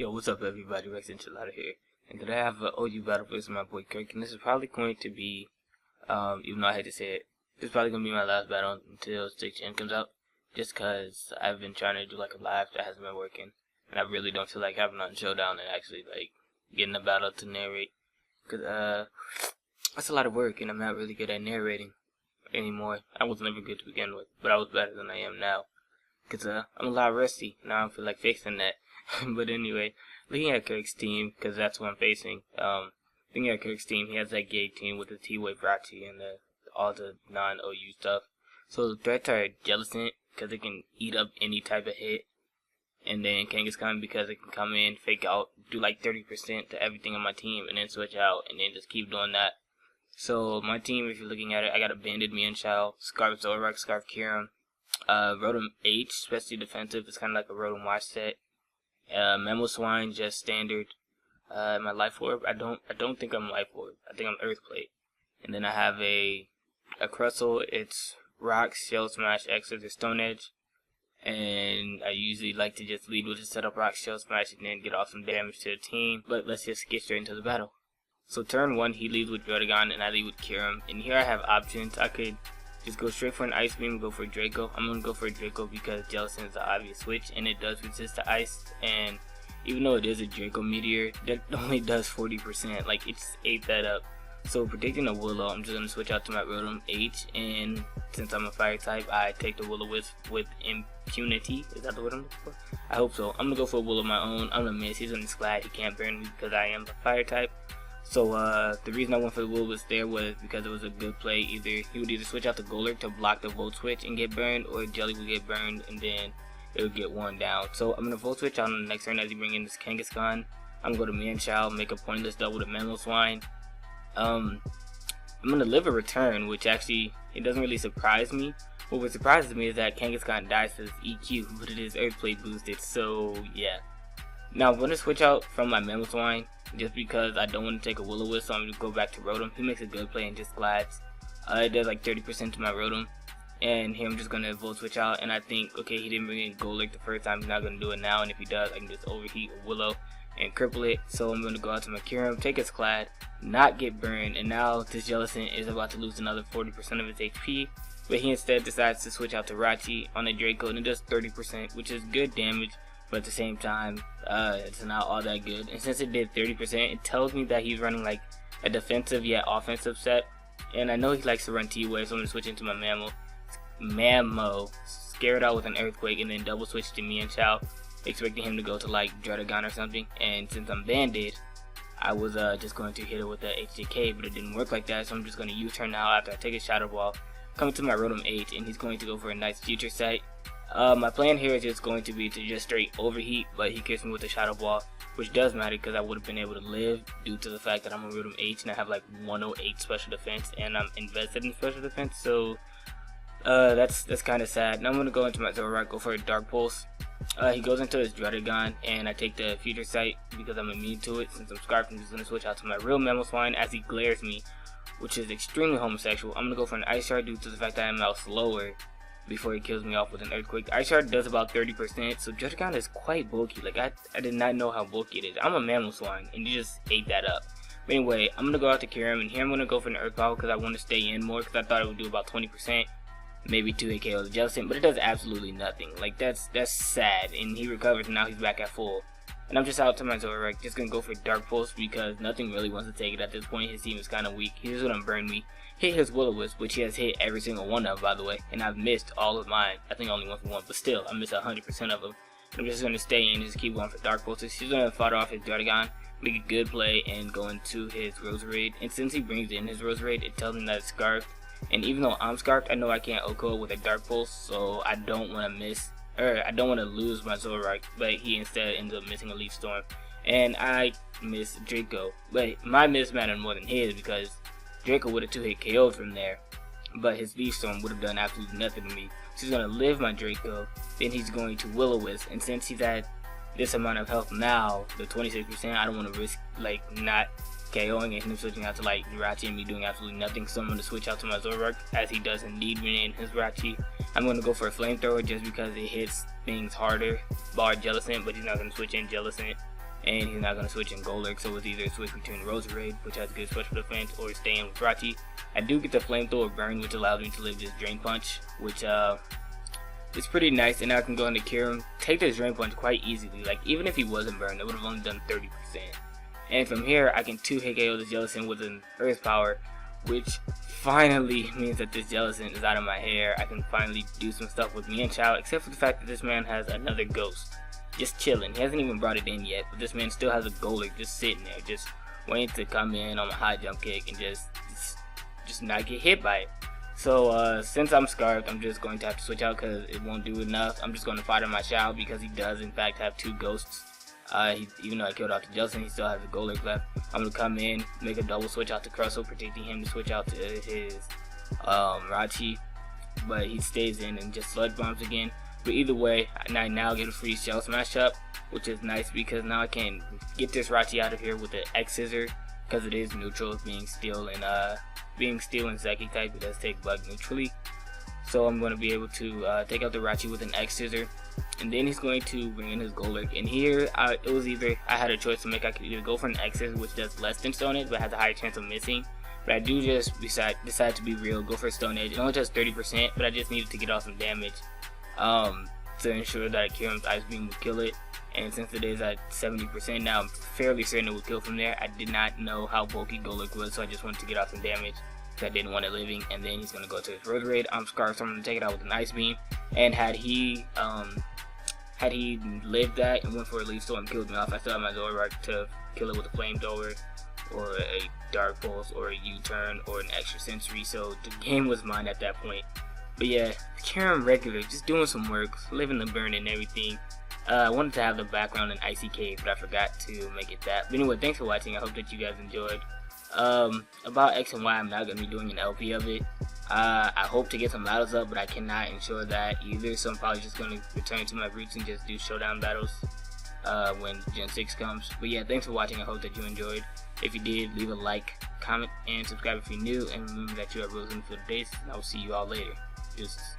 Yo, what's up everybody, RexEncholada here, and today I have an OU battle versus my boy Kirk, and this is probably going to be, even though I hate to say it, this is probably going to be my last battle until Stage 10 comes out, just cause I've been trying to do like a live that hasn't been working, and I really don't feel like having on Showdown and actually like getting a battle to narrate, cause that's a lot of work, and I'm not really good at narrating anymore. I was never good to begin with, but I was better than I am now, cause I'm a lot rusty, now I don't feel like fixing that. But anyway, looking at Kirk's team, because that's what I'm facing, looking at Kirk's team, he has that gay team with the T-Wave Rachi and all the non-OU stuff. So the threats are Jellicent, because it can eat up any type of hit, and then Kangaskhan, because it can come in, fake out, do like 30% to everything on my team, and then switch out, and then just keep doing that. So my team, if you're looking at it, I got a Banded Mienshao, Scarf Zorak, Scarf Kirim, Rotom H, especially defensive, it's kind of like a Rotom Watch set. Memo Swine, just standard. My Life Orb, I don't think I'm Life Orb. I think I'm Earthplate. And then I have a Crustle. It's Rock, Shell Smash, X or Stone Edge. And I usually like to just lead with a setup Rock, Shell Smash, and then get off some damage to the team. But let's just get straight into the battle. So turn 1, he leads with Druddigon, and I lead with Kirim. And here I have options. I could just go straight for an Ice Beam and go for a Draco. I'm going to go for a Draco because Jellicent is the obvious switch and it does resist the ice, and even though it is a Draco Meteor, that only does 40%, like it just ate that up. So predicting a Willow, I'm just going to switch out to my Rotom H, and since I'm a fire type, I take the Will-O-Wisp with impunity. Is that the word I'm looking for? I hope so. I'm going to go for a Will of my own. I'm going to miss. He's going to Splat. He can't burn me because I am a fire type. So the reason I went for the Will-O-Wisp there was because it was a good play. He would either switch out the Golurk to block the Volt Switch and get burned, or Jelly would get burned and then it would get worn down. So I'm going to Volt Switch out on the next turn as he bring in this Kangaskhan. I'm going to go to Mienshao, make a pointless double to Memo Swine. I'm going to live a return, which actually, it doesn't really surprise me. What surprises me is that Kangaskhan dies to his EQ, but it is Earthplate boosted, so yeah. Now I'm going to switch out from my Memo Swine, just because I don't want to take a Will-O-Wisp, so I'm going to go back to Rotom. He makes a good play and just glides. It does like 30% to my Rotom. And here I'm just going to Volt Switch out, and I think, okay, he didn't bring in Golurk the first time, he's not going to do it now, and if he does, I can just overheat a Willow and cripple it. So I'm going to go out to my Kirim, take his Clad, not get burned, and now this Jellicent is about to lose another 40% of his HP, but he instead decides to switch out to Rachi on a Draco, and it does 30%, which is good damage, but at the same time, it's not all that good. And since it did 30%, it tells me that he's running like a defensive yet offensive set, and I know he likes to run T-Wave, so I'm going to switch into my Mamo, scare it out with an Earthquake, and then double switch to Mienshao, expecting him to go to like Druddigon or something. And since I'm banded, I was just going to hit it with the HJK, but it didn't work like that, so I'm just going to U-turn now after I take a Shadow Ball, coming to my Rotom H, and he's going to go for a nice future sight. My plan here is just going to be to just straight overheat, but he kills me with a Shadow Ball, which does matter because I would have been able to live due to the fact that I'm a Rotom H and I have like 108 special defense and I'm invested in special defense, so that's kind of sad. Now I'm going to go into my Zorak, go for a Dark Pulse. He goes into his Druddigon, and I take the Future Sight because I'm immune to it. Since I'm Scarfed, I'm just going to switch out to my real Memo Swine as he glares me, which is extremely homosexual. I'm going to go for an Ice Shard due to the fact that I'm now slower before he kills me off with an Earthquake. Ice Shard does about 30%, so Druddigon is quite bulky. Like, I did not know how bulky it is. I'm a Memo Swine, and you just ate that up. But anyway, I'm going to go out to Kirim, and here I'm going to go for an Earth Power because I want to stay in more because I thought it would do about 20%. Maybe 2 KO the Jellicent, but it does absolutely nothing. Like, that's sad, and he recovers, and now he's back at full. And I'm just out to my Zorak, just gonna go for Dark Pulse because nothing really wants to take it at this point. His team is kind of weak. He's just gonna burn me. Hit his Will-O-Wisp, which he has hit every single one of, by the way, and I've missed all of mine. I think only one for one, but still, I missed 100% of them. I'm just gonna stay in and just keep going for Dark Pulses. He's gonna fight off his Druddigon, make a good play, and go into his Roserade. And since he brings in his Roserade, it tells him that it's Scarfed. And even though I'm Scarfed, I know I can't OHKO with a Dark Pulse, so I don't want to miss, or I don't want to lose my Zorak, but he instead ends up missing a Leaf Storm. And I miss Draco, but my miss mattered more than his because Draco would have 2-hit KO'd from there, but his Leaf Storm would have done absolutely nothing to me. So he's going to live my Draco, then he's going to Will-O-Wisp, and since he's at this amount of health now, the 26%, I don't want to risk like not KOing and him switching out to like Rachi and me doing absolutely nothing, so I'm going to switch out to my Zorak as he does indeed win in his Rachi. I'm going to go for a Flamethrower just because it hits things harder, bar Jellicent, but he's not going to switch in Jellicent. and he's not going to switch in Golurk, so it's either switch between Roserade, which has good special defense, or stay in with Rachi. I do get the Flamethrower Burn, which allows me to live this Drain Punch, which is pretty nice, and now I can go into Cure him, take this Drain Punch quite easily. Like, even if he wasn't burned, it would have only done 30%. And from here, I can 2-hit KO this Jellicent with an Earth Power, which finally means that this Jellicent is out of my hair. I can finally do some stuff with me and Chow, except for the fact that this man has another Ghost just chilling. He hasn't even brought it in yet, but this man still has a Golurk just sitting there, just waiting to come in on a high jump kick and just not get hit by it. So since I'm scarfed, I'm just going to have to switch out because it won't do enough. I'm just going to fight on my Chow because he does in fact have 2 Ghosts. Even though I killed off the Jellicent, he still has a Golurk left. I'm going to come in, make a double switch out to Crustle, predicting him to switch out to his Rachi, but he stays in and just Sludge Bombs again. But either way, I now get a free Shell Smash up, which is nice because now I can get this Rachi out of here with the X Scissor, because it is neutral, being Steel and Psychic type. It does take Bug neutrally, so I'm going to be able to take out the Rachi with an X Scissor, and then he's going to bring in his Golurk. And here, it was either I had a choice to make. I could either go for an X Scissor, which does less than Stone Edge, but has a higher chance of missing. But I do just decide to be real, go for Stone Edge. It only does 30%, but I just needed to get off some damage to ensure that a Cure Him's Ice Beam would kill it. And since it is at 70% now, I'm fairly certain it would kill from there. I did not know how bulky Golurk was, so I just wanted to get off some damage because I didn't want it living. And then he's going to go to his Roserade. I'm scarred, so I'm going to take it out with an Ice Beam. And had he lived that and went for a Leaf Storm, killed me off, I still have my Zoroark to kill it with a Flamethrower, or a Dark Pulse, or a U-Turn, or an Extra Sensory. So the game was mine at that point. But yeah, Cure Him regular, just doing some work, living the burn and everything. I wanted to have the background in Icy Cave, but I forgot to make it that. But anyway, thanks for watching. I hope that you guys enjoyed. About X and Y, I'm not going to be doing an LP of it. I hope to get some battles up, but I cannot ensure that either. So I'm probably just going to return to my roots and just do Showdown battles when Gen 6 comes. But yeah, thanks for watching. I hope that you enjoyed. If you did, leave a like, comment, and subscribe if you're new. And remember that you are Rose in the Field Days. And I will see you all later. Deuces.